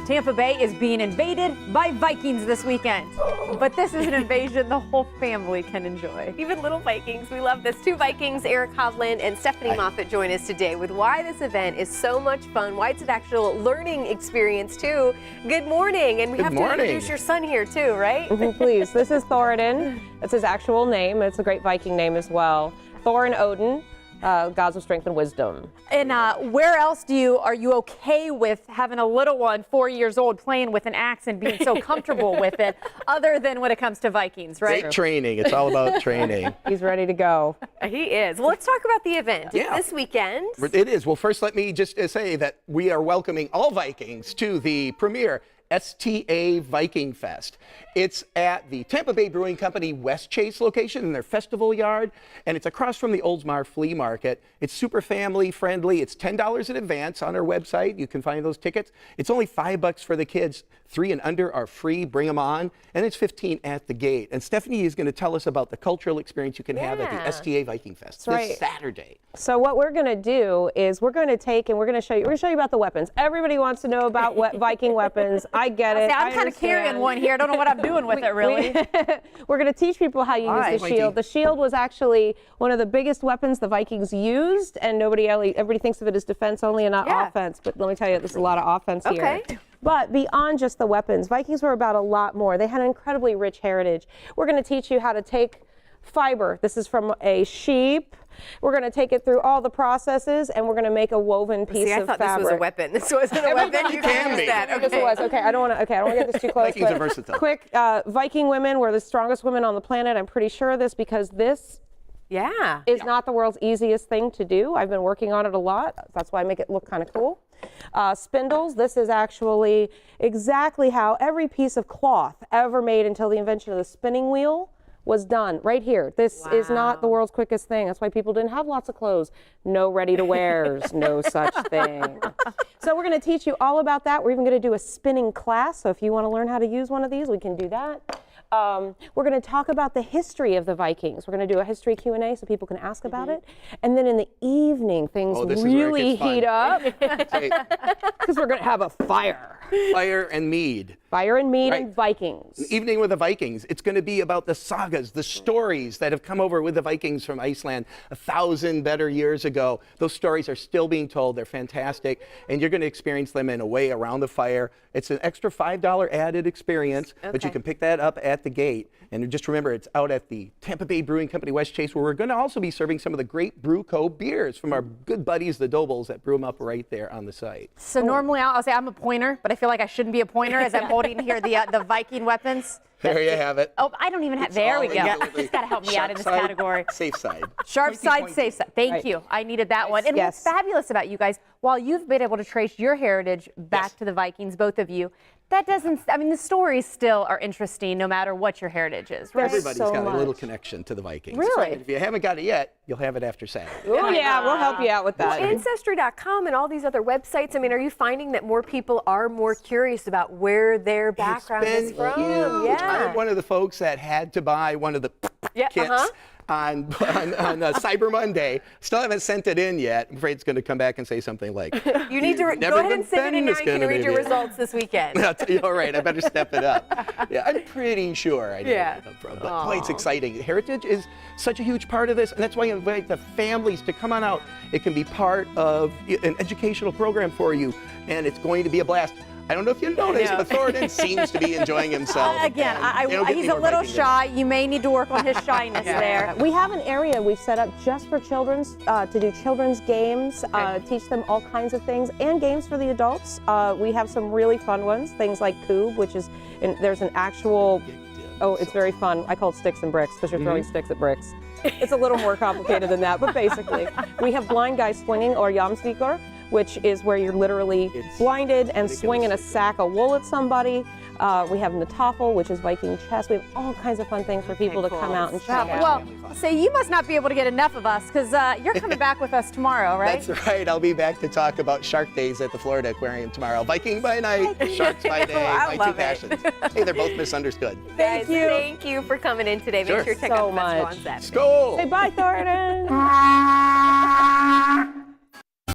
Tampa Bay is being invaded by Vikings this weekend. But this is an invasion the whole family can enjoy. Even little Vikings, we love this. Two Vikings, Eric Hovland and Stephanie Moffat, join us today with why this event is so much fun, why it's an actual learning experience too. Good morning, and we have to introduce your son here too, right? Please, this is Thoradin. That's his actual name. It's a great Viking name as well. Thor and Odin. Gods of strength and wisdom. And where else are you okay with having a little one, 4 years old, playing with an axe and being so comfortable with it, other than when it comes to Vikings, right? Great training. It's all about training. He's ready to go. He is. Well, let's talk about the event. Yeah. This weekend. It is. Well, first let me just say that we are welcoming all Vikings to the premier STA Viking Fest. It's at the Tampa Bay Brewing Company West Chase location in their festival yard, and it's across from the Oldsmar Flea Market. It's super family friendly. It's $10 in advance on our website. You can find those tickets. It's only $5 for the kids. 3 and under are free. Bring them on. And it's $15 at the gate. And Stephanie is going to tell us about the cultural experience you can have at the STA Viking Fest this Saturday. So what we're going to do is we're going to take and we're going to show you about the weapons. Everybody wants to know about Viking weapons. I get it. I'm kind of carrying one here. I don't know what I'm doing with it, really. We're going to teach people how you use the shield. The shield was actually one of the biggest weapons the Vikings used, and everybody thinks of it as defense only and not offense. But let me tell you, there's a lot of offense here. But beyond just the weapons, Vikings were about a lot more. They had an incredibly rich heritage. We're going to teach you how to take fiber. This is from a sheep. We're going to take it through all the processes, and we're going to make a woven piece of fabric. I thought this was a weapon. This wasn't a weapon. You can use that. Okay. This was. Okay, I don't want to get this too close. Vikings are versatile. Quick, Viking women were the strongest women on the planet. I'm pretty sure of this because this is not the world's easiest thing to do. I've been working on it a lot. That's why I make it look kind of cool. Spindles, this is actually exactly how every piece of cloth ever made until the invention of the spinning wheel was done right here. This is not the world's quickest thing. That's why people didn't have lots of clothes. No ready-to-wears, no such thing. So we're going to teach you all about that. We're even going to do a spinning class. So if you want to learn how to use one of these, we can do that. We're going to talk about the history of the Vikings. We're going to do a history Q&A so people can ask about it. And then in the evening, things really heat up because we're going to have a fire. Fire and mead. Fire and mead and Vikings. An evening with the Vikings. It's going to be about the sagas, the stories that have come over with the Vikings from Iceland 1,000 better years ago. Those stories are still being told. They're fantastic. And you're going to experience them in a way around the fire. It's an extra $5 added experience, but you can pick that up at the gate. And just remember, it's out at the Tampa Bay Brewing Company West Chase, where we're going to also be serving some of the great Brew Co. beers from our good buddies, the Dobles, that brew them up right there on the site. So normally I'll say I'm a pointer, but I feel like I shouldn't be a pointer as I'm holding here the Viking weapons. There you have it. Oh, I don't even have. There we go. Just got to help me out in this category. Safe side. Sharp side, safe side. Thank you. I needed that one. And what's fabulous about you guys, while you've been able to trace your heritage back to the Vikings, both of you, that doesn't, I mean, the stories still are interesting no matter what your heritage is, right? Everybody's got a little connection to the Vikings. Really? So if you haven't got it yet, you'll have it after Saturday. Oh, yeah, we'll help you out with that. Well, Ancestry.com and all these other websites, I mean, are you finding that more people are more curious about where their background is from? Huge. I'm one of the folks that had to buy one of the kits on Cyber Monday. Still haven't sent it in yet. I'm afraid it's going to come back and say something like, you need to go ahead and send it in now. You can read your results this weekend. All right, I better step it up. Yeah, I'm pretty sure I know where it come from. But boy, it's exciting. Heritage is such a huge part of this, and that's why I invite the families to come on out. It can be part of an educational program for you, and it's going to be a blast. I don't know if you noticed, but Thoradin seems to be enjoying himself. Again, he's a little shy. You may need to work on his shyness there. We have an area we've set up just for children's, to do children's games, teach them all kinds of things, and games for the adults. We have some really fun ones, things like Coob, which is, there's an actual, it's very fun. I call it sticks and bricks because you're throwing sticks at bricks. It's a little more complicated than that, but basically. We have blind guy swinging, or jamsvikor, which is where you're literally blinded and swinging a sack of wool at somebody. We have Natafel, which is Viking chess. We have all kinds of fun things for people to come out and check out. Well, so you must not be able to get enough of us because you're coming back with us tomorrow, right? That's right. I'll be back to talk about Shark Days at the Florida Aquarium tomorrow. Viking by night, Sharks by day, my two passions. Hey, they're both misunderstood. Thank you for coming in today. Make sure to check out the festival on Saturday. Skål! Say bye, Thoradin.